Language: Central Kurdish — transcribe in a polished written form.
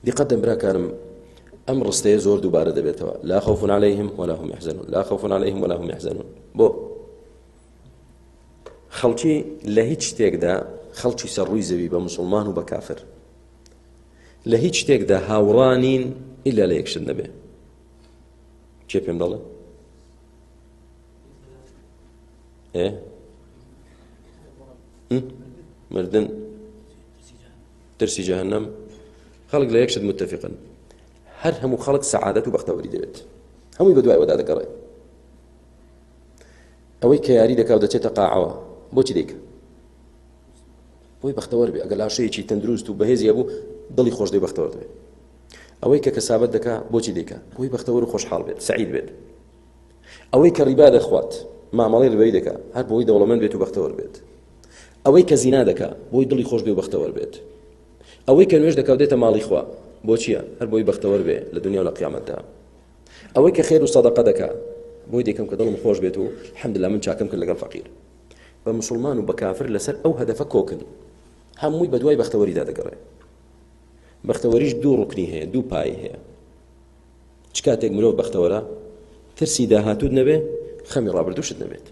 بقدم برا كانم أمر ڕستەیە زۆر دووبارە دەبێتەوە لا خوف عليهم ولا هم يحزنون لا خوف عليهم ولا هم يحزنون بۆ خەڵکی لە هیچ شتێکدا خەڵکی سەرڕووی زەوی بە مسلمان و بە کافر لە هیچ شتێکدا هاوڕانین ئیلا لە یەکشت نەبێ چێ پێم دەڵێ مردن ترسی جهنم خەڵک لە یەکشت متفقن هەر هەموو خەڵک سەعادەت و بەختەوەری دەوێت هەمووی بە دوای وەدا دەگەڕێ ئەوەی کە یاری دەکا و دەچێتە قاعەوە بۆچی دەیکە بۆی بەختەوەر بێ ئەگەر لاشەیەکی تەندروست و بەهێزی هەبوو دڵی خۆش دەی بەختەوەر دەبێت ئەوەی کە کەسابەت دەکا بۆچی دەیکە بۆی بەختەوەر و خۆشحاڵ بێت سەعید بێت ئەوەی کە ڕیبا دەخوات مامەڵەی ڕبەی دەکا هەر بۆی دەوڵەمەند بێت و بەختەوەر بێت ئەوەی کە زینا دەکا بۆی دڵی خۆش بێ و بەختەوەر بێت ئەوەی کە نوێژ دەکا و دێتە ماڵی خوا بۆچیە هەر بۆی بەختەوەر بێ لە دنیا و لە قیامەتدا ئەوەی کە خێر و سەدەقە دەکا بۆی دەکەم کە دڵم خۆش بێت و الحەمدلله من چاکەم کرد لەگەڵ فەقیر بە مسلمان و بە کافر لەسەر ئەو هەدەفە کۆکن هەمووی بە دوای بەختەوەریدا دەگەڕێ بەختەوەریش دوو ڕوکنی هەیە دوو پای هەیە چ کاتێک مرۆڤ بەختەوەرە ترسی داهاتوود نەبێ خەمی ڕابردووشت نەبێت